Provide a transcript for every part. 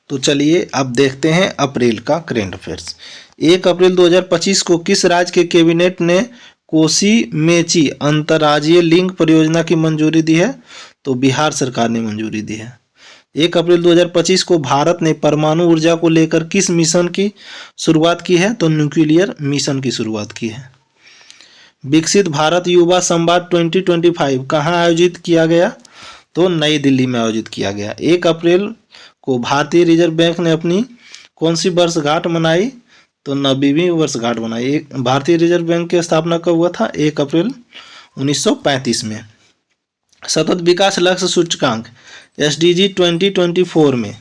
तो चलिए अब देखते हैं अप्रैल का करंट अफेयर्स। 1 अप्रैल 2025 को किस राज्य के कैबिनेट ने कोसी मेची अंतर्राज्यीय लिंक परियोजना की मंजूरी दी है? तो बिहार सरकार ने मंजूरी दी है। 1 अप्रैल 2025 को भारत ने परमाणु ऊर्जा को लेकर किस मिशन की शुरुआत की है? तो न्यूक्लियर मिशन की शुरुआत की है। विकसित भारत युवा संवाद 2025 कहाँ आयोजित किया गया? तो नई दिल्ली में आयोजित किया गया। 1 अप्रैल को भारतीय रिजर्व बैंक ने अपनी कौन सी वर्षगांठ मनाई? तो 90वीं वर्षगांठ मनाई। भारतीय रिजर्व बैंक की स्थापना कब हुआ था? 1 अप्रैल 1935 में। सतत विकास लक्ष्य सूचकांक SDG 2024 में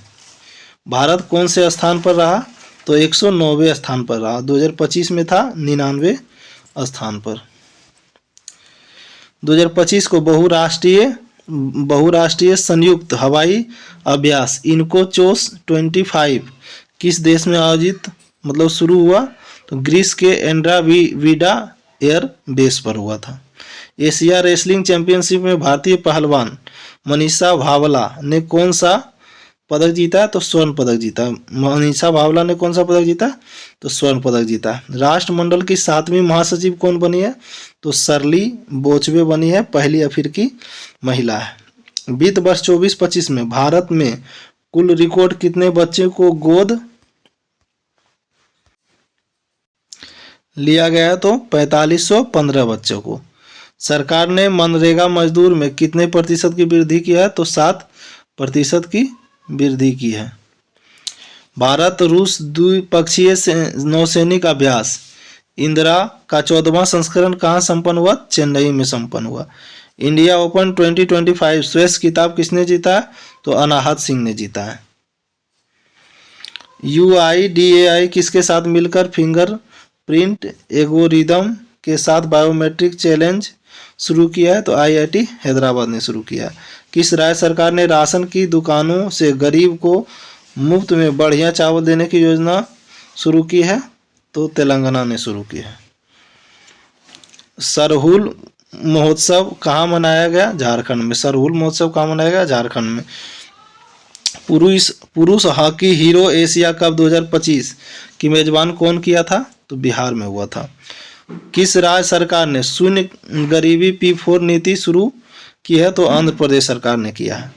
भारत कौन से स्थान पर रहा? तो 109वें स्थान पर रहा। 2025 में था 99वें स्थान पर। 2025 को बहुराष्ट्रीय संयुक्त हवाई अभ्यास इनकोचोस 25 किस देश में आयोजित शुरू हुआ? तो ग्रीस के एंड्रावीडा एयर बेस पर हुआ था। एशिया रेसलिंग चैंपियनशिप में भारतीय पहलवान मनीषा भावला ने कौन सा पदक जीता? तो स्वर्ण पदक जीता। मनीषा भावला ने कौन सा पदक जीता? तो स्वर्ण पदक जीता। राष्ट्रमंडल की 7वीं महासचिव कौन बनी है? तो शर्ली बोचवे बनी है, पहली अफ्रीकी महिला है। वित्त वर्ष 24-25 में भारत में कुल रिकॉर्ड कितने बच्चे को गोद लिया गया? तो 4515 बच्चों को। सरकार ने मनरेगा मजदूर में कितने प्रतिशत की वृद्धि की है? तो 7% की वृद्धि की है। भारत रूस द्विपक्षीय नौसैनिक अभ्यास इंदिरा का 14वां संस्करण कहाँ संपन्न हुआ? चेन्नई में संपन्न हुआ। इंडिया ओपन 2025 स्वेस खिताब किसने जीता है? तो अनाहत सिंह ने जीता है। UIDAI किसके साथ मिलकर फिंगरप्रिंट एल्गोरिदम के साथ बायोमेट्रिक चैलेंज शुरू किया है? तो IIT हैदराबाद ने शुरू किया। किस राज्य सरकार ने राशन की दुकानों से गरीब को मुफ्त में बढ़िया चावल देने की योजना शुरू की है? तो तेलंगाना ने शुरू की है। सरहुल महोत्सव कहाँ मनाया गया? झारखंड में। सरहुल महोत्सव कहाँ मनाया गया? झारखंड में। पुरुष हॉकी हीरो एशिया कप 2025 की मेजबान कौन किया था? तो बिहार में हुआ था। किस राज्य सरकार ने शून्य गरीबी P4 नीति शुरू की है? तो आंध्र प्रदेश सरकार ने किया है।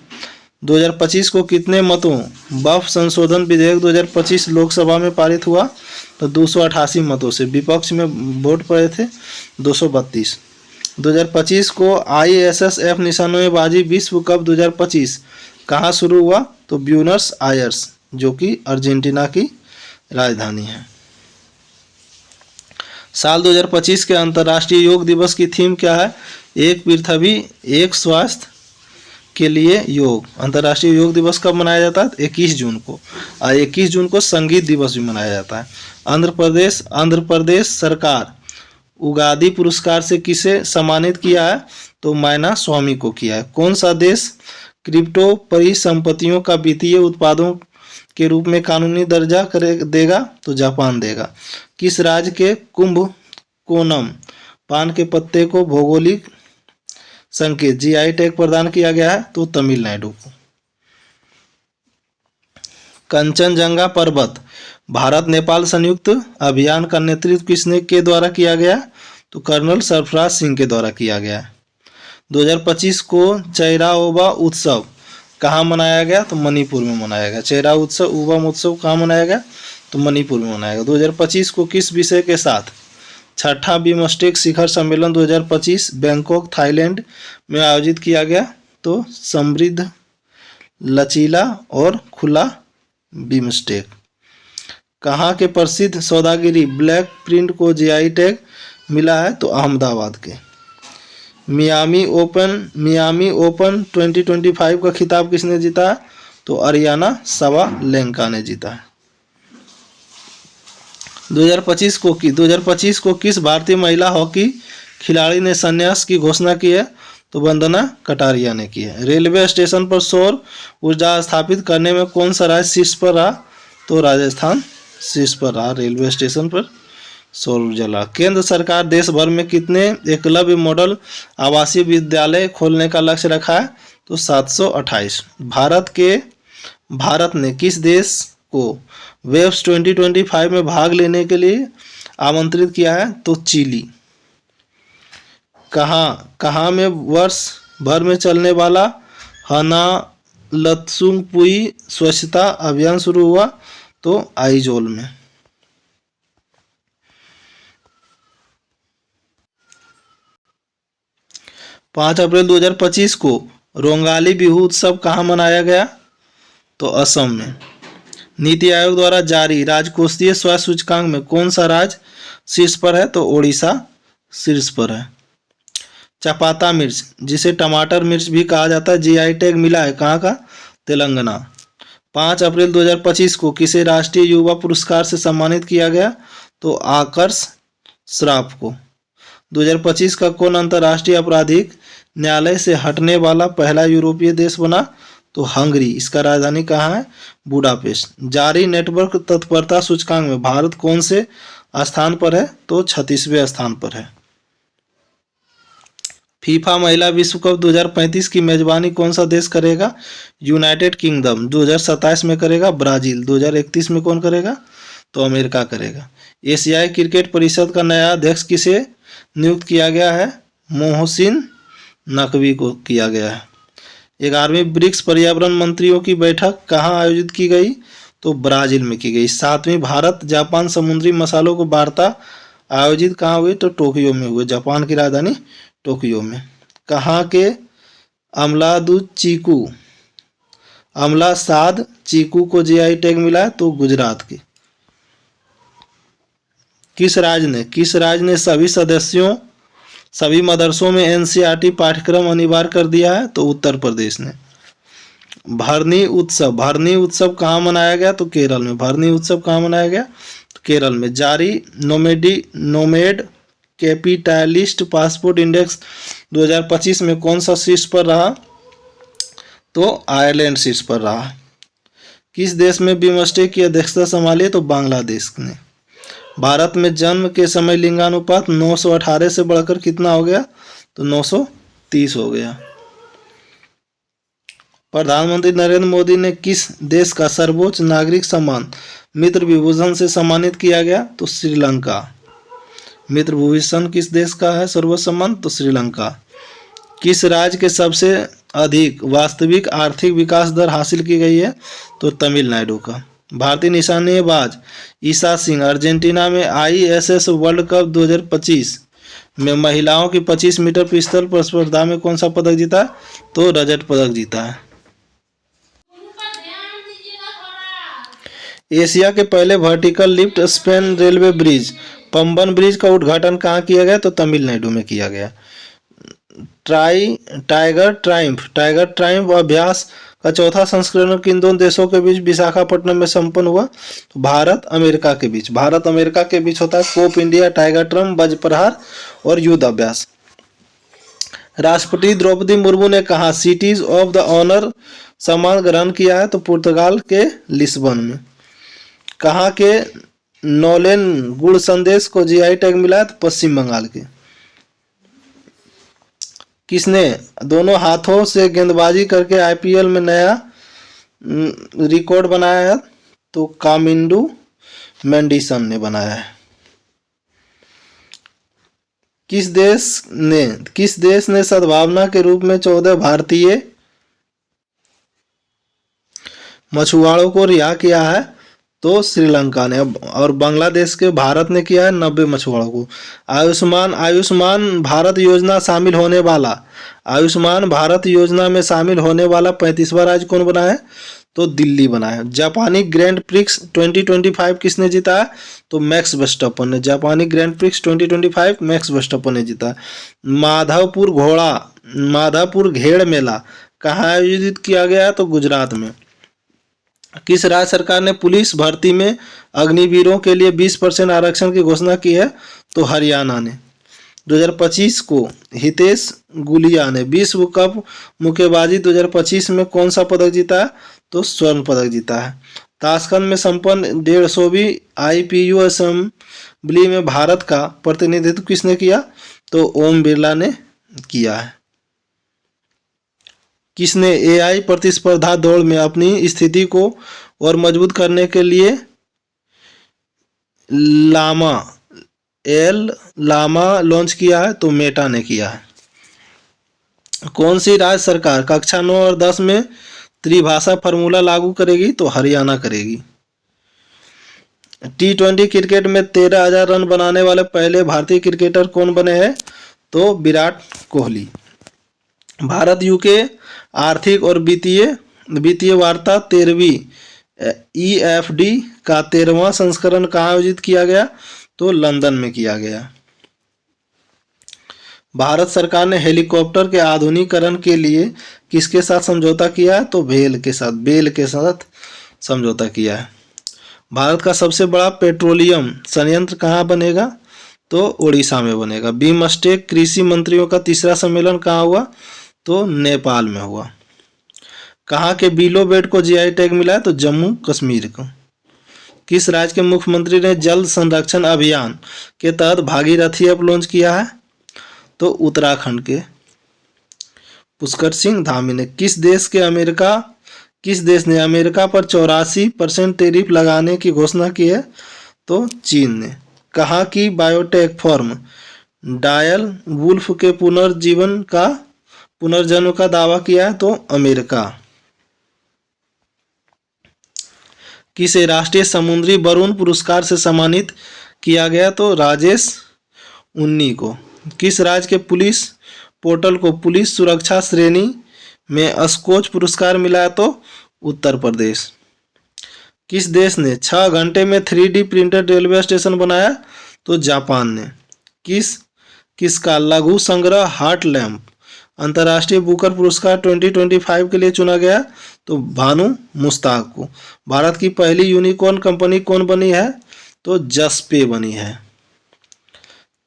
2025 को कितने मतों वक्फ संशोधन विधेयक 2025 लोकसभा में पारित हुआ? तो 288 मतों से। विपक्ष में वोट पड़े थे 232। 2025 को ISSF निशानेबाजी विश्व कप 2025 कहाँ शुरू हुआ? तो ब्यूनस आयर्स, जो कि अर्जेंटीना की राजधानी है। साल 2025 के अंतर्राष्ट्रीय योग दिवस की थीम क्या है? एक पृथ्वी एक स्वास्थ्य के लिए योग। अंतर्राष्ट्रीय योग दिवस कब मनाया जाता है? 21 जून को। और 21 जून को संगीत दिवस भी मनाया जाता है। आंध्र प्रदेश सरकार उगादी पुरस्कार से किसे सम्मानित किया है? तो मायना स्वामी को किया है। कौन सा देश क्रिप्टो परिसंपत्तियों का वित्तीय उत्पादों के रूप में कानूनी दर्जा देगा? तो जापान देगा। किस राज्य के कुंभकोणम पान के पत्ते को भौगोलिक संकेत GI टैग प्रदान किया गया है? तो तमिलनाडु को। कंचनजंगा पर्वत भारत नेपाल संयुक्त अभियान का नेतृत्व किसने के द्वारा किया गया? तो कर्नल सरफराज सिंह के द्वारा किया गया। 2025 को चैराओबा उत्सव कहाँ मनाया गया? तो मणिपुर में मनाया गया। चेरा ओबम उत्सव कहाँ मनाया गया? तो मणिपुर में मनाया गया। 2025 को किस विषय के साथ छठा बिमस्टेक शिखर सम्मेलन 2025 बैंकॉक थाईलैंड में आयोजित किया गया? तो समृद्ध, लचीला और खुला बिमस्टेक। कहाँ के प्रसिद्ध सौदागिरी ब्लैक प्रिंट को GI टैग मिला है? तो अहमदाबाद के। मियामी ओपन 2025 का खिताब किसने जीता है? तो अरियाना साबालेंका ने जीता है। 2025 को किस भारतीय महिला हॉकी खिलाड़ी ने संन्यास की घोषणा की है? तो वंदना कटारिया ने की है। रेलवे स्टेशन पर सौर ऊर्जा स्थापित करने में कौन सा राज्य शीर्ष पर रहा? तो राजस्थान शीर्ष पर रहा रेलवे स्टेशन पर सौर ऊर्जा ला। केंद्र सरकार देश भर में कितने एकलव्य मॉडल आवासीय विद्यालय खोलने का लक्ष्य रखा है? तो 728। भारत के भारत ने किस देश को वेव्स 2025 में भाग लेने के लिए आमंत्रित किया है? तो चिली। कहाँ में वर्ष भर में चलने वाला हना लत्सुंगपुई स्वच्छता अभियान शुरू हुआ? तो आइजोल में। 5 अप्रैल 2025 को रोंगाली बिहू उत्सव कहाँ मनाया गया? तो असम में। नीति आयोग द्वारा जारी राजकोषीय स्वास्थ्य सूचकांक में कौन सा राज्य शीर्ष पर है? तो ओडिशा शीर्ष पर है। चपाता मिर्च, जिसे टमाटर मिर्च भी कहा जाता है, जीआई टैग मिला है कहाँ का? तेलंगाना। 5 अप्रैल 2025 को किसे राष्ट्रीय युवा पुरस्कार से सम्मानित किया गया? तो आकर्ष श्राफ को। 2025 का कौन अंतर्राष्ट्रीय आपराधिक न्यायालय से हटने वाला पहला यूरोपीय देश बना? तो हंगरी। इसका राजधानी कहाँ है? बुडापेस्ट। जारी नेटवर्क तत्परता सूचकांक में भारत कौन से स्थान पर है? तो 36वें स्थान पर है। फीफा महिला विश्व कप 2035 की मेजबानी कौन सा देश करेगा? United kingdom. 2027 में करेगा ब्राजील। 2031 में कौन करेगा? तो अमेरिका करेगा। एशियाई क्रिकेट परिषद का नया अध्यक्ष किसे नियुक्त किया गया है? मोहसिन नकवी को किया गया है। 11वीं ब्रिक्स पर्यावरण मंत्रियों की बैठक कहाँ आयोजित की गई? तो ब्राजील में की गई। 7वीं भारत जापान समुद्री मसालों को वार्ता आयोजित कहाँ हुई? तो टोक्यो में हुई। जापान की राजधानी टोक्यो में। कहाँ के अमलादू चीकू अमला साद चीकू को जीआई टैग मिला है? तो गुजरात की। किस राज्य ने सभी मदरसों में एनसीईआरटी पाठ्यक्रम अनिवार्य कर दिया है? तो उत्तर प्रदेश ने। भरनी उत्सव कहाँ मनाया गया? तो केरल में। भरनी उत्सव कहाँ मनाया गया? तो केरल में। जारी नोमेड कैपिटलिस्ट पासपोर्ट इंडेक्स 2025 में कौन सा शीर्ष पर रहा? तो आयरलैंड शीर्ष पर रहा। किस देश में बिमस्टेक की अध्यक्षता संभाली? तो बांग्लादेश ने। भारत में जन्म के समय लिंगानुपात 918 से बढ़कर कितना हो गया? तो 930 हो गया। प्रधानमंत्री नरेंद्र मोदी ने किस देश का सर्वोच्च नागरिक सम्मान मित्र विभूषण से सम्मानित किया गया? तो श्रीलंका। मित्र विभूषण किस देश का है सर्वोच्च सम्मान? तो श्रीलंका। किस राज्य के सबसे अधिक वास्तविक आर्थिक विकास दर हासिल की गई है? तो तमिलनाडु का। भारतीय निशानेबाज ईशा सिंह अर्जेंटीना में आईएसएस वर्ल्ड कप 2025 में महिलाओं की 25 मीटर पिस्टल स्पर्धा में कौन सा पदक जीता? तो रजत पदक जीता है। एशिया के पहले vertical lift span railway bridge Pamban bridge का उद्घाटन कहाँ किया गया? तो तमिलनाडु में किया गया। टाइगर ट्रायम्फ अभ्यास का चौथा संस्करण किन दोनों देशों के बीच विशाखापट्टनम में संपन्न हुआ? तो भारत अमेरिका के बीच होता है कोप इंडिया टाइगर ट्रम्प बज प्रहार और युद्ध अभ्यास। राष्ट्रपति द्रौपदी मुर्मू ने कहा सिटीज ऑफ द ऑनर सम्मान ग्रहण किया है? तो पुर्तगाल के लिस्बन में। कहाँ के नौलेन गुड़ संदेश को जीआई टैग मिला है? तो पश्चिम बंगाल के। किसने दोनों हाथों से गेंदबाजी करके आईपीएल में नया रिकॉर्ड बनाया है? तो कामिंडू मेंडिसन ने बनाया है। किस देश ने सद्भावना के रूप में 14 भारतीय मछुआरों को रिहा किया है? तो श्रीलंका ने। और बांग्लादेश के भारत ने किया है 90 मछुआरों को। आयुष्मान भारत योजना में शामिल होने वाला 35वां राज्य कौन बना है? तो दिल्ली बना है। जापानी ग्रैंड प्रिक्स 2025 किसने जीता है? तो मैक्स वर्स्टैपेन ने। जापानी ग्रैंड प्रिक्स 2025 मैक्स वर्स्टैपेन ने जीता। माधवपुर घेड़ मेला कहाँ आयोजित किया गया? तो गुजरात में। किस राज्य सरकार ने पुलिस भर्ती में अग्निवीरों के लिए 20% आरक्षण की घोषणा की है? तो हरियाणा ने। 2025 को हितेश गुलिया ने विश्व कप मुक्केबाजी 2025 में कौन सा पदक जीता है? तो स्वर्ण पदक जीता है। ताशकंद में संपन्न 150वीं आईपीयू असेंबली में भारत का प्रतिनिधित्व किसने किया? तो ओम बिरला ने किया है। किसने एआई प्रतिस्पर्धा दौड़ में अपनी स्थिति को और मजबूत करने के लिए लामा लामा लॉन्च किया है? तो मेटा ने किया है। कौन सी राज्य सरकार कक्षा 9 और 10 में त्रिभाषा फॉर्मूला लागू करेगी? तो हरियाणा करेगी। T20 क्रिकेट में 13,000 रन बनाने वाले पहले भारतीय क्रिकेटर कौन बने हैं? तो विराट कोहली। भारत यूके आर्थिक और वित्तीय वार्ता 13वीं EFD का 13वां संस्करण कहाँ आयोजित किया गया? तो लंदन में किया गया। भारत सरकार ने हेलीकॉप्टर के आधुनिकीकरण के लिए किसके साथ समझौता किया है? तो बेल के साथ समझौता किया है। भारत का सबसे बड़ा पेट्रोलियम संयंत्र कहाँ बनेगा? तो उड़ीसा में बनेगा। बीमस्टेक कृषि मंत्रियों का तीसरा सम्मेलन कहाँ हुआ? तो नेपाल में हुआ। कहाँ के बिलो बेट को GI टैग मिला है? तो जम्मू कश्मीर को। किस राज्य के मुख्यमंत्री ने जल संरक्षण अभियान के तहत भागीरथी ऐप लॉन्च किया है? तो उत्तराखंड के पुष्कर सिंह धामी ने। किस देश ने अमेरिका पर 84% टैरिफ लगाने की घोषणा की है? तो चीन ने। कहाँ की बायोटेक फर्म डायल वुल्फ के पुनर्जन्म का दावा किया है? तो अमेरिका। किसे राष्ट्रीय समुद्री वरुण पुरस्कार से सम्मानित किया गया? तो राजेश उन्नी को। किस राज्य के पुलिस पोर्टल को पुलिस सुरक्षा श्रेणी में स्कोच पुरस्कार मिला है? तो उत्तर प्रदेश। किस देश ने 6 घंटे में 3D प्रिंटेड रेलवे स्टेशन बनाया? तो जापान ने। किसका लघु संग्रह हार्ट लैम्प अंतर्राष्ट्रीय बुकर पुरस्कार 2025 के लिए चुना गया? तो भानु मुश्ताक को। भारत की पहली यूनिकॉर्न कंपनी कौन बनी है? तो जसपे बनी है।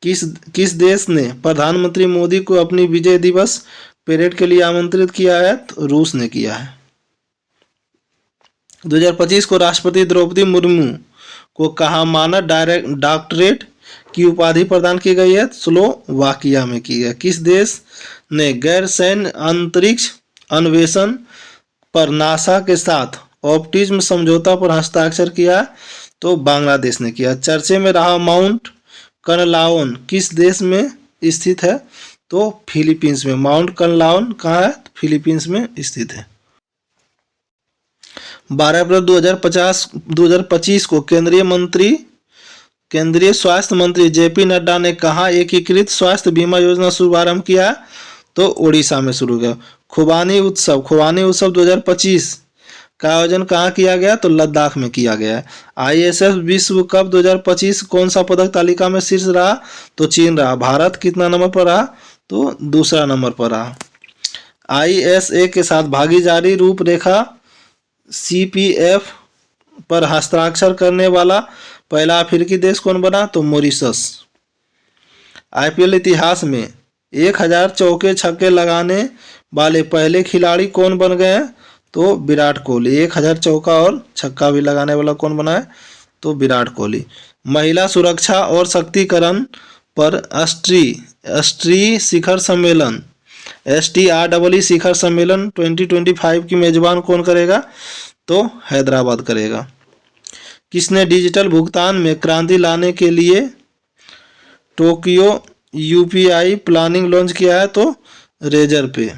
किस देश ने प्रधानमंत्री मोदी को अपनी विजय दिवस परेड के लिए आमंत्रित किया है? तो रूस ने किया है। 2025 को राष्ट्रपति द्रौपदी मुर्मू को कहाँ मानद डॉक्टरेट की उपाधि प्रदान की गई है? स्लोवाकिया में की है। किस देश ने गैर सैन्य अंतरिक्ष अन्वेषण पर नासा के साथ ऑप्टिज्म समझौता पर हस्ताक्षर किया? तो बांग्लादेश ने किया। चर्चे में रहा माउंट कनलाउन किस देश में स्थित है? तो फिलीपींस में। माउंट कनलाउन कहाँ है? फिलीपींस में स्थित है। 12 अप्रैल 2025 को केंद्रीय स्वास्थ्य मंत्री JP नड्डा ने कहा एकीकृत स्वास्थ्य बीमा योजना शुभारंभ किया? तो ओडिशा में शुरू किया। खुबानी उत्सव 2025 का आयोजन कहाँ किया गया? तो लद्दाख में किया गया है। ISF विश्व कप 2025 कौन सा पदक तालिका में शीर्ष रहा? तो चीन रहा। भारत कितना नंबर पर रहा? तो दूसरा नंबर पर रहा। ISA के साथ भागीदारी रूपरेखा CPF पर हस्ताक्षर करने वाला पहला अफ्रीकी देश कौन बना? तो मॉरिशस। IPL इतिहास में 1000 चौके छक्के लगाने वाले पहले खिलाड़ी कौन बन गए हैं? तो विराट कोहली। 1000 चौका और छक्का भी लगाने वाला कौन बना है? तो विराट कोहली। महिला सुरक्षा और शक्तिकरण पर STREE शिखर सम्मेलन STREE शिखर सम्मेलन 2025 की मेजबान कौन करेगा? तो हैदराबाद करेगा। किसने डिजिटल भुगतान में क्रांति लाने के लिए टोक्यो UPI प्लानिंग लॉन्च किया है? तो रेजर पे।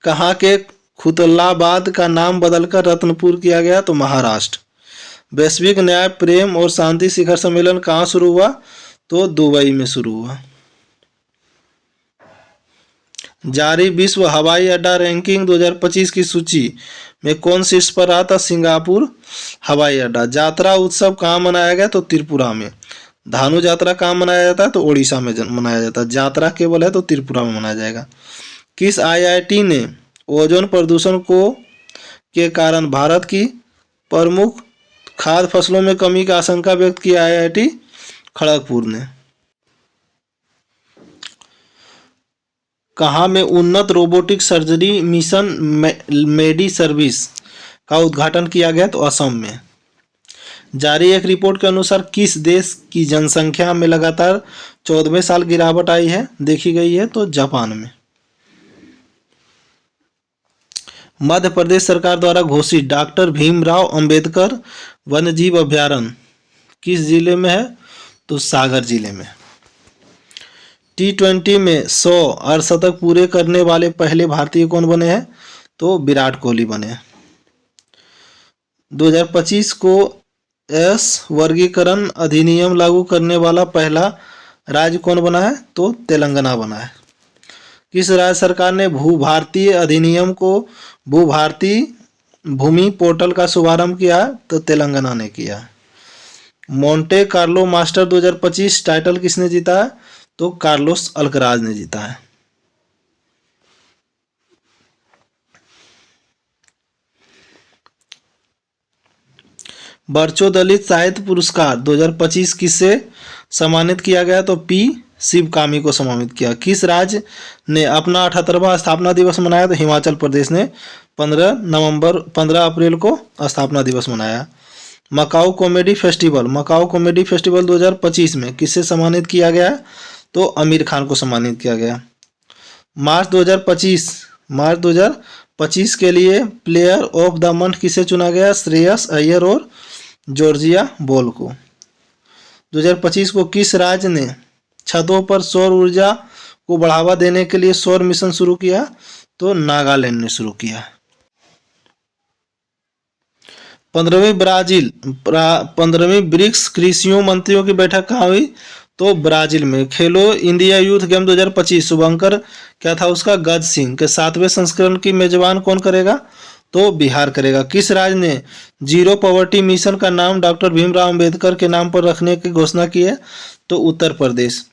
कहाँ के खुतलाबाद का नाम बदलकर रत्नपुर किया गया? तो महाराष्ट्र। वैश्विक न्याय प्रेम और शांति शिखर सम्मेलन कहाँ शुरू हुआ? तो दुबई में शुरू हुआ। जारी विश्व हवाई अड्डा रैंकिंग 2025 की सूची में कौन शीर्ष पर रहा था? सिंगापुर हवाई अड्डा। यात्रा उत्सव कहाँ मनाया गया? तो त्रिपुरा में। धानु यात्रा कहाँ मनाया जाता है? तो ओडिशा में मनाया जाता है। यात्रा केवल है तो त्रिपुरा में मनाया जाएगा। किस IIT ने ओजोन प्रदूषण के कारण भारत की प्रमुख खाद्य फसलों में कमी की आशंका व्यक्त की? IIT खड़गपुर ने। कहाँ में उन्नत रोबोटिक सर्जरी मिशन मेडी सर्विस का उद्घाटन किया गया? तो असम में। जारी एक रिपोर्ट के अनुसार किस देश की जनसंख्या में लगातार 14वें साल गिरावट आई है देखी गई है? तो जापान में। मध्य प्रदेश सरकार द्वारा घोषित डॉक्टर भीमराव अंबेडकर वन्यजीव अभयारण्य किस जिले में है? तो सागर जिले में। T20 में 100 अर्धशतक पूरे करने वाले पहले भारतीय कौन बने हैं? तो विराट कोहली बने। 2025 को एस वर्गीकरण अधिनियम लागू करने वाला पहला राज्य कौन बना है? तो तेलंगाना बना है। किस राज्य सरकार ने भूभारतीय अधिनियम को भूभारती भूमि पोर्टल का शुभारंभ किया? तो तेलंगाना ने किया। मोंटे कार्लो मास्टर 2025 टाइटल किसने जीता है? तो कार्लोस अल्कराज ने जीता है। बर्चो दलित साहित्य पुरस्कार 2025 किससे सम्मानित किया गया? तो पी शिवकामी को सम्मानित किया। किस राज्य ने अपना 78वां स्थापना दिवस मनाया? तो हिमाचल प्रदेश ने 15 अप्रैल को स्थापना दिवस मनाया। मकाऊ कॉमेडी फेस्टिवल 2025 में किससे सम्मानित किया गया? तो आमिर खान को सम्मानित किया गया। मार्च 2025 के लिए प्लेयर ऑफ द मंथ किसे चुना गया? श्रेयस अय्यर और जॉर्जिया बॉल को। 2025 को किस राज्य ने छतों पर सौर ऊर्जा को बढ़ावा देने के लिए सौर मिशन शुरू किया? तो नागालैंड ने शुरू किया। 15वीं ब्रिक्स कृषि मंत्रियों की बैठक कहाँ हुई? तो ब्राजील में। खेलो इंडिया यूथ गेम 2025 शुभंकर क्या था उसका? गज सिंह के 7वें संस्करण की मेजबान कौन करेगा? तो बिहार करेगा। किस राज्य ने जीरो पॉवर्टी मिशन का नाम डॉक्टर भीमराव अंबेडकर के नाम पर रखने की घोषणा की है? तो उत्तर प्रदेश।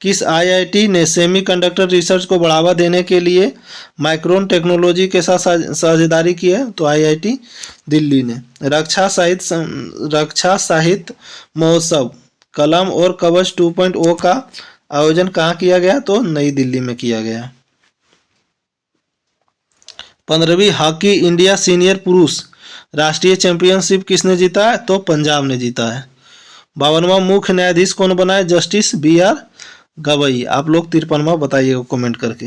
किस आईआईटी ने सेमीकंडक्टर रिसर्च को बढ़ावा देने के लिए माइक्रोन टेक्नोलॉजी के साथ साझेदारी की है? तो आईआईटी दिल्ली ने। रक्षा साहित्य महोत्सव कलम और कवच 2.0 का आयोजन कहाँ किया गया? तो नई दिल्ली में किया गया। 15वीं हॉकी इंडिया सीनियर पुरुष राष्ट्रीय चैंपियनशिप किसने जीता है? तो पंजाब ने जीता है। 52वां मुख्य न्यायाधीश कौन बना है? Justice BR Gavai. आप लोग 53वां बताइएगा कमेंट करके।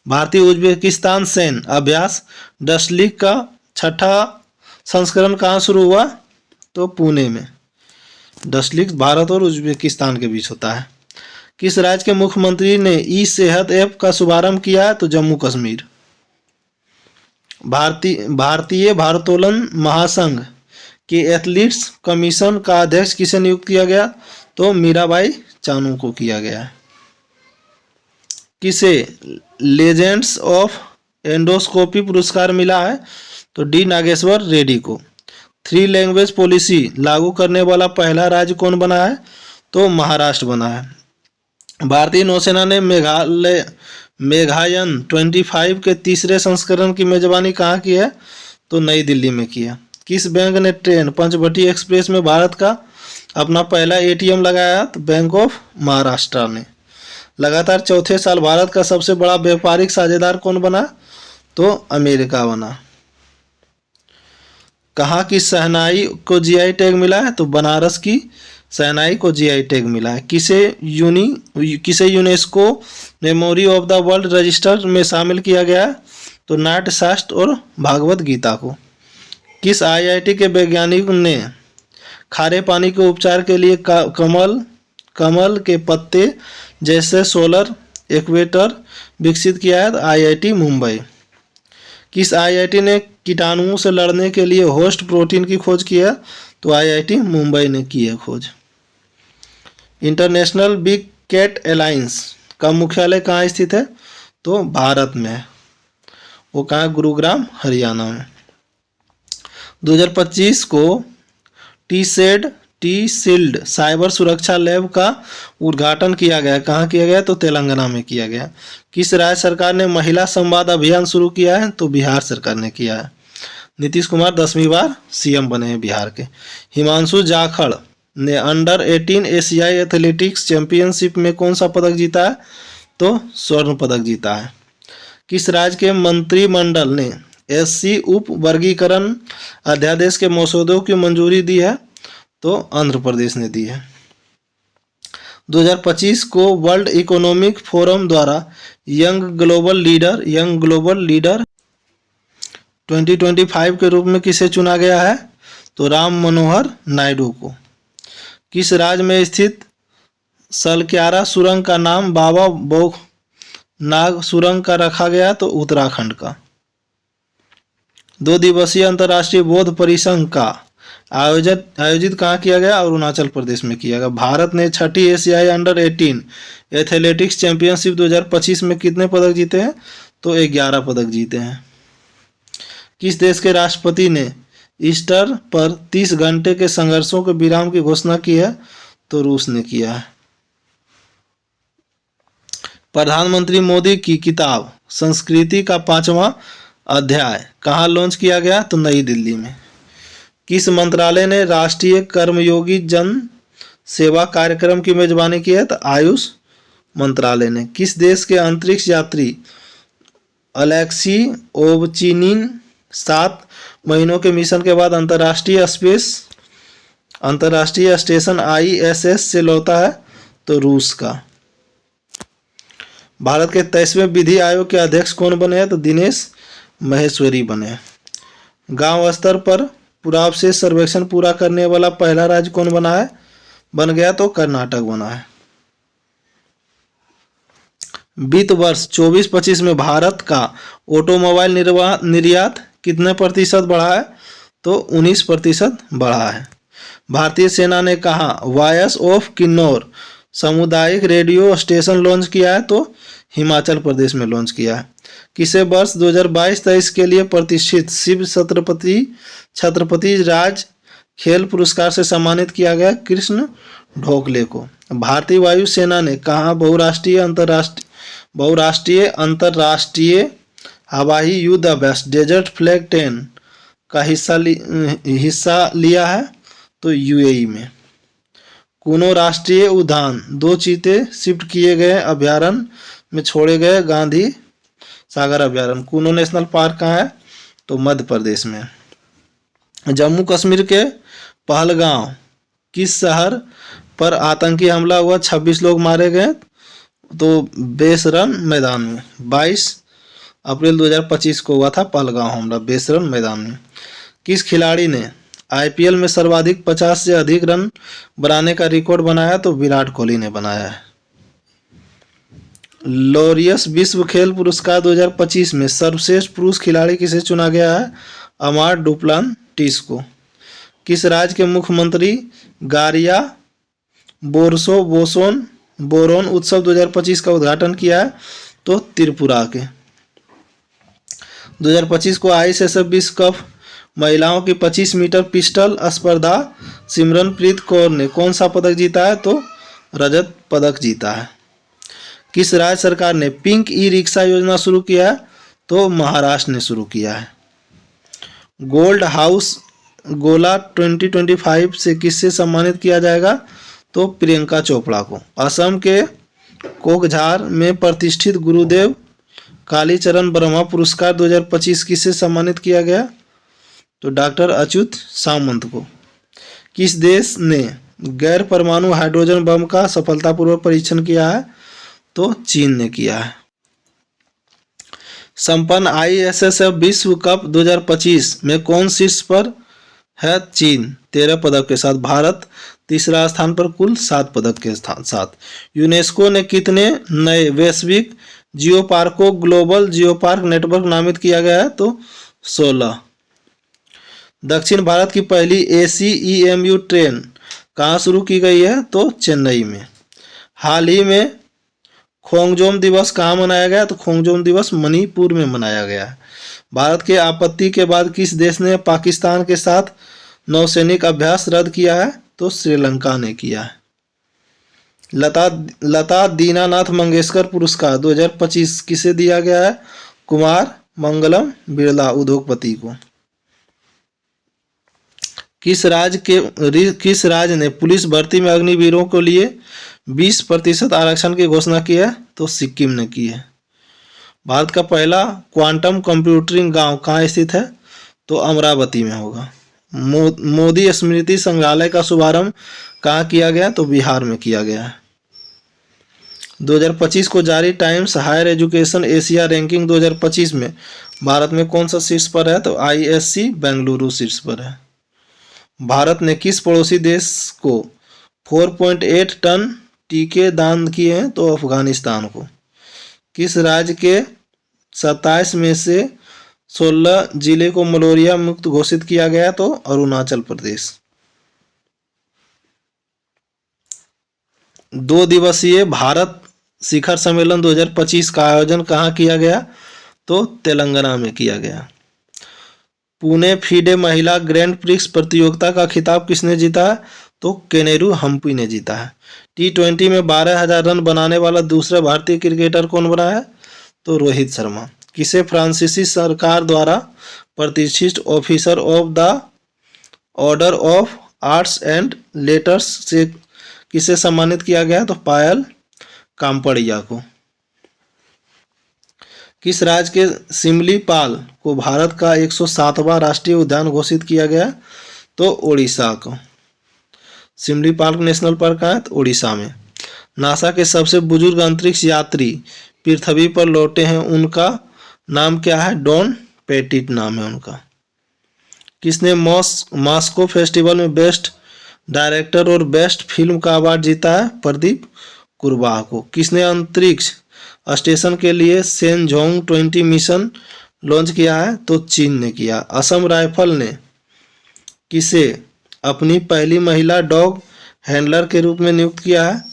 भारतीय उज्बेकिस्तान सैन्य अभ्यास डस्लिक का 6ठा संस्करण कहाँ शुरू हुआ? तो पुणे में। डस्लिक भारत और उज्बेकिस्तान के बीच होता है। किस राज्य के मुख्यमंत्री ने ई सेहत ऐप का शुभारंभ किया है? तो जम्मू कश्मीर। भारतीय भारोत्तोलन महासंघ के एथलीट्स कमीशन का अध्यक्ष किसे नियुक्त किया गया? तो मीराबाई चानू को किया गया। किसे लेजेंड्स ऑफ एंडोस्कोपी पुरस्कार मिला है? तो डी नागेश्वर रेड्डी को। 3 लैंग्वेज पॉलिसी लागू करने वाला पहला राज्य कौन बना है? तो महाराष्ट्र बना है। भारतीय नौसेना ने मेघायन 25 के तीसरे संस्करण की मेजबानी कहाँ की है? तो नई दिल्ली में किया। किस बैंक ने ट्रेन पंचवटी एक्सप्रेस में भारत का अपना पहला ATM लगाया? तो बैंक ऑफ महाराष्ट्र ने। लगातार चौथे साल भारत का सबसे बड़ा व्यापारिक साझेदार कौन बना? तो अमेरिका बना। कहाँ की शहनाई को GI टैग मिला है? तो बनारस की शहनाई को GI टैग मिला है। किसे UNESCO memory of the world register में शामिल किया गया है? तो नाट्य शास्त्र और भागवत गीता को। किस IIT के वैज्ञानिक ने खारे पानी के उपचार के लिए कमल के पत्ते जैसे सोलर एक्वेटर विकसित किया है? तो IIT मुंबई। किस IIT ने कीटाणुओं से लड़ने के लिए होस्ट प्रोटीन की खोज की है? तो IIT मुंबई ने की है खोज। इंटरनेशनल बिग कैट अलायंस का मुख्यालय कहाँ स्थित है? तो भारत में। वो कहाँ? गुरुग्राम हरियाणा में। 2025 को टी-शील्ड साइबर सुरक्षा लैब का उद्घाटन किया गया। कहाँ किया गया? तो तेलंगाना में किया गया। किस राज्य सरकार ने महिला संवाद अभियान शुरू किया है? तो बिहार सरकार ने किया है। नीतीश कुमार 10वीं बार CM बने हैं बिहार के। हिमांशु जाखड़ ने अंडर-18 एशियाई एथलेटिक्स चैंपियनशिप में कौन सा पदक जीता है? तो स्वर्ण पदक जीता है। किस राज्य के मंत्रिमंडल ने SC उप वर्गीकरण अध्यादेश के मसौदे की मंजूरी दी है? तो आंध्र प्रदेश ने दी है। 2025 को वर्ल्ड इकोनॉमिक फोरम द्वारा यंग ग्लोबल लीडर 2025 के रूप में किसे चुना गया है? तो राम मनोहर नायडू को। किस राज्य में स्थित सलक्यारा सुरंग का नाम बाबा बौखनाग सुरंग का रखा गया? तो उत्तराखंड का। 2 दिवसीय अंतर्राष्ट्रीय बौद्ध परिसंघ का आयोजित कहाँ किया गया? अरुणाचल प्रदेश में किया गया। भारत ने छठी एशियाई अंडर 18 एथलेटिक्स चैंपियनशिप 2025 में कितने पदक जीते हैं? तो 11 पदक जीते हैं। किस देश के राष्ट्रपति ने ईस्टर पर 30 घंटे के संघर्षों के विराम की घोषणा की है? तो रूस ने किया है। प्रधानमंत्री मोदी की किताब संस्कृति का 5वां अध्याय कहाँ लॉन्च किया गया? तो नई दिल्ली में। किस मंत्रालय ने राष्ट्रीय कर्मयोगी जन सेवा कार्यक्रम की मेजबानी की है? तो आयुष मंत्रालय ने। किस देश के अंतरिक्ष यात्री अलेक्सी ओवचिनिन 7 महीनों के मिशन के बाद अंतर्राष्ट्रीय स्टेशन ISS से लौटा है? तो रूस का। भारत के 23वें विधि आयोग के अध्यक्ष कौन बने हैं? तो दिनेश महेश्वरी बने। गांव स्तर पर पुरावशेष सर्वेक्षण पूरा करने वाला पहला राज्य कौन बन गया? तो कर्नाटक बना है। वित्त वर्ष 24-25 में भारत का ऑटोमोबाइल निर्यात कितने प्रतिशत बढ़ा है? तो 19% बढ़ा है। भारतीय सेना ने कहाँ वॉयस ऑफ किन्नौर सामुदायिक रेडियो स्टेशन लॉन्च किया है? तो हिमाचल प्रदेश में लॉन्च किया है। किसे वर्ष 2022-23 के लिए प्रतिष्ठित शिव छत्रपति राज खेल पुरस्कार से सम्मानित किया गया? कृष्ण ढोकले को। भारतीय वायुसेना ने कहाँ बहुराष्ट्रीय अंतर्राष्ट्रीय हवाई युद्ध अभ्यास डेजर्ट फ्लैग 10 का हिस्सा लिया है? तो UAE में। कूनो राष्ट्रीय उद्यान 2 चीते शिफ्ट किए गए अभ्यारण्य में छोड़े गए गांधी सागर अभ्यारण्य। कूनो नेशनल पार्क कहाँ है? तो मध्य प्रदेश में। जम्मू कश्मीर के पहलगांव किस शहर पर आतंकी हमला हुआ? 26 लोग मारे गए? तो बेसरन मैदान में। 22 अप्रैल 2025 को हुआ था पहलगांव हमला बेसरन मैदान में। किस खिलाड़ी ने IPL में सर्वाधिक 50 से अधिक रन बनाने का रिकॉर्ड बनाया? तो विराट कोहली ने बनाया है। लॉरियस विश्व खेल पुरस्कार 2025 में सर्वश्रेष्ठ पुरुष खिलाड़ी किसे चुना गया है? अमार डुप्लांटिस को। किस राज्य के मुख्यमंत्री गारिया बोरोन उत्सव 2025 का उद्घाटन किया है? तो त्रिपुरा के। 2025 को ISSF विश्व कप महिलाओं की 25 मीटर पिस्टल स्पर्धा सिमरनप्रीत कौर ने कौन सा पदक जीता है? तो रजत पदक जीता है। किस राज्य सरकार ने पिंक ई-रिक्शा योजना शुरू किया है? तो महाराष्ट्र ने शुरू किया है। गोल्ड हाउस गोला 2025 से किससे सम्मानित किया जाएगा? तो प्रियंका चोपड़ा को। असम के कोकझार में प्रतिष्ठित गुरुदेव कालीचरण ब्रह्मा पुरस्कार 2025 किससे सम्मानित किया गया? तो डॉक्टर अच्युत सामंत को। किस देश ने गैर परमाणु हाइड्रोजन बम का सफलतापूर्वक परीक्षण किया है? तो चीन ने किया है। संपन्न ISSF विश्व कप 2025 में कौन शीर्ष पर है? चीन 13 पदक के साथ। भारत तीसरा स्थान पर कुल 7 पदक के साथ। यूनेस्को ने कितने नए वैश्विक जियो पार्क को ग्लोबल जियो पार्क नेटवर्क नामित किया गया है? तो 16। दक्षिण भारत की पहली ACEMU ट्रेन कहाँ शुरू की गई है? तो चेन्नई में। हाल ही में खोंगजोम दिवस कहाँ मनाया गया? तो खोंगजोम दिवस मणिपुर में मनाया गया है। भारत के आपत्ति के बाद किस देश ने पाकिस्तान के साथ नौसैनिक अभ्यास रद्द किया है? तो श्रीलंका ने किया है। लता दीनानाथ मंगेशकर पुरस्कार 2025 किसे दिया गया है? कुमार मंगलम बिरला उद्योगपति को। किस राज्य ने पुलिस भर्ती में अग्निवीरों के लिए 20% आरक्षण की घोषणा की है? तो सिक्किम ने की है। भारत का पहला क्वांटम कंप्यूटिंग गांव कहाँ स्थित है? तो अमरावती में होगा। मोदी स्मृति संग्रहालय का शुभारंभ कहाँ किया गया? तो बिहार में किया गया है। 2025 को जारी Times Higher Education Asia ranking 2025 में भारत में कौन सा शीर्ष पर है? तो ISC बेंगलुरु शीर्ष पर है। भारत ने किस पड़ोसी देश को 4.8 टन टीके दान किए हैं? तो अफगानिस्तान को। किस राज्य के 27 में से 16 जिले को मलेरिया मुक्त घोषित किया गया? तो अरुणाचल प्रदेश। 2 दिवसीय भारत शिखर सम्मेलन 2025 का आयोजन कहाँ किया गया? तो तेलंगाना में किया गया। पुणे फीडे महिला ग्रैंड प्रिक्स प्रतियोगिता का खिताब किसने जीता है? तो केनेरू हम्पी ने जीता है। T20 में 12,000 रन बनाने वाला दूसरा भारतीय क्रिकेटर कौन बना है? तो रोहित शर्मा। किसे फ्रांसीसी सरकार द्वारा प्रतिष्ठित officer of the order of arts and letters से किसे सम्मानित किया गया? तो पायल काम्पड़िया को। किस राज्य के सिमलीपाल को भारत का 107वां राष्ट्रीय उद्यान घोषित किया गया? तो ओडिशा को। सिमलीपाल नेशनल पार्क कहाँ है? तो ओडिशा में। नासा के सबसे बुजुर्ग अंतरिक्ष यात्री पृथ्वी पर लौटे हैं, उनका नाम क्या है? डॉन पेटिट नाम है उनका। किसने मॉस्को फेस्टिवल में बेस्ट डायरेक्टर और बेस्ट फिल्म का अवार्ड जीता है? प्रदीप कुरवाह को। किसने अंतरिक्ष स्टेशन के लिए सेनझोंग 20 मिशन लॉन्च किया है? तो चीन ने किया। असम राइफल ने किसे अपनी पहली महिला डॉग हैंडलर के रूप में नियुक्त किया है?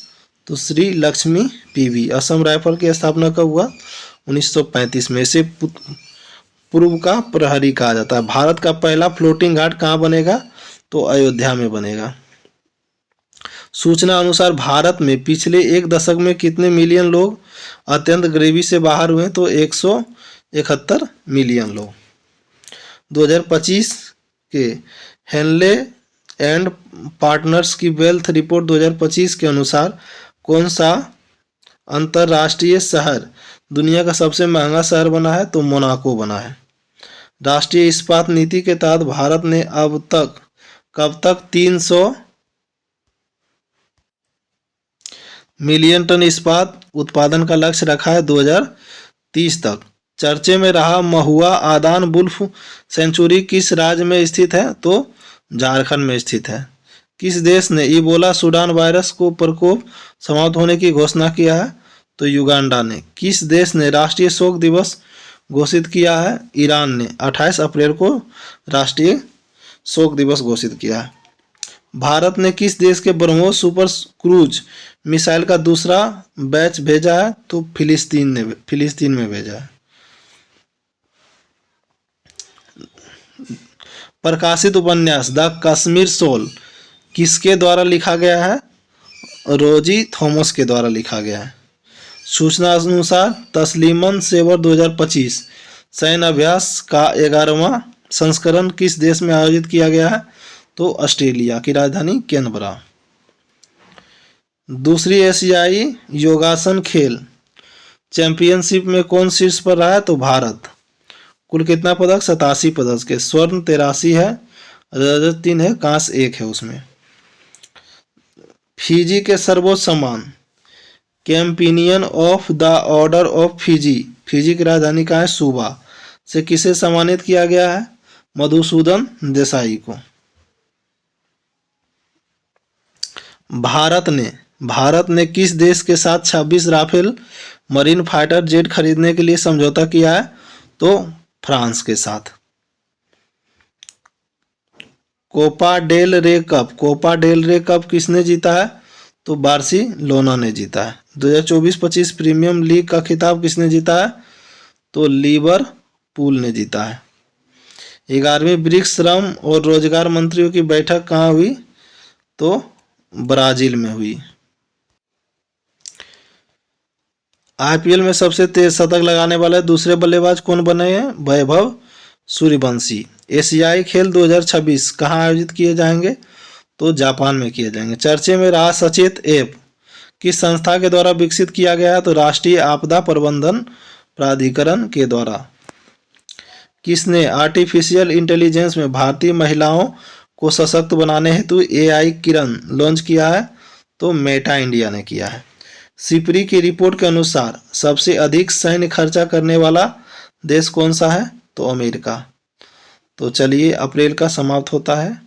तो श्री लक्ष्मी PV। असम राइफल की स्थापना कब हुआ? 1935 में। इसे पूर्व का प्रहरी कहा जाता है। भारत का पहला फ्लोटिंग घाट कहाँ बनेगा? तो अयोध्या में बनेगा। सूचना अनुसार भारत में पिछले 1 दशक में कितने मिलियन लोग अत्यंत गरीबी से बाहर हुए? तो 171 मिलियन लोग। 2025 के हेनले एंड पार्टनर्स की वेल्थ रिपोर्ट 2025 के अनुसार कौन सा अंतर्राष्ट्रीय शहर दुनिया का सबसे महंगा शहर बना है? तो मोनाको बना है। राष्ट्रीय इस्पात नीति के तहत भारत ने अब तक कब तक 300 मिलियन टन इस्पात उत्पादन का लक्ष्य रखा है? 2030 तक। चर्चे में रहा महुआ आदान वुल्फ सेंचुरी किस राज्य में स्थित है? तो झारखंड में स्थित है। किस देश ने इबोला सूडान वायरस को प्रकोप समाप्त होने की घोषणा किया है? तो युगांडा ने। किस देश ने राष्ट्रीय शोक दिवस घोषित किया है? ईरान ने 28 अप्रैल को राष्ट्रीय शोक दिवस घोषित किया है। भारत ने किस देश के ब्रह्मोस सुपर क्रूज मिसाइल का दूसरा बैच भेजा है? तो फिलिस्तीन में भेजा है। प्रकाशित उपन्यास द कश्मीर सोल किसके द्वारा लिखा गया है? रोजी थॉमस के द्वारा लिखा गया है। सूचना अनुसार तस्लीमन सेवर 2025 सैन्य अभ्यास का 11वां संस्करण किस देश में आयोजित किया गया है? तो ऑस्ट्रेलिया की राजधानी कैनबरा। दूसरी एशियाई योगासन खेल चैंपियनशिप में कौन शीर्ष पर रहा है? तो भारत। कुल कितना पदक? 87 पदक के। स्वर्ण 83 है, रजत 3 है, कांस्य 1 है उसमें। फिजी के सर्वोच्च सम्मान companion of the order of Fiji, Fiji की राजधानी कहाँ है? सूबा से किसे सम्मानित किया गया है? मधुसूदन देसाई को। भारत ने किस देश के साथ 26 राफेल मरीन फाइटर जेट खरीदने के लिए समझौता किया है? तो फ्रांस के साथ। कोपा डेल रे कप किसने जीता है? तो बार्सिलोना ने जीता है। 2024-25 प्रीमियम लीग का खिताब किसने जीता है? तो लिवरपूल ने जीता है। 11वीं ब्रिक्स श्रम और रोजगार मंत्रियों की बैठक कहाँ हुई? तो ब्राजील में हुई। IPL में सबसे तेज शतक लगाने वाले दूसरे बल्लेबाज कौन बने हैं? वैभव सूर्यवंशी। एशियाई खेल 2026 कहाँ आयोजित किए जाएंगे? तो जापान में किए जाएंगे। चर्चे में रहा सचेत ऐप किस संस्था के द्वारा विकसित किया गया है? तो राष्ट्रीय आपदा प्रबंधन प्राधिकरण के द्वारा। किसने आर्टिफिशियल इंटेलिजेंस में भारतीय महिलाओं को सशक्त बनाने हेतु AI किरण लॉन्च किया है? तो मेटा इंडिया ने किया है। सिपरी की रिपोर्ट के अनुसार सबसे अधिक सैन्य खर्चा करने वाला देश कौन सा है? तो अमेरिका। तो चलिए अप्रैल का समाप्त होता है।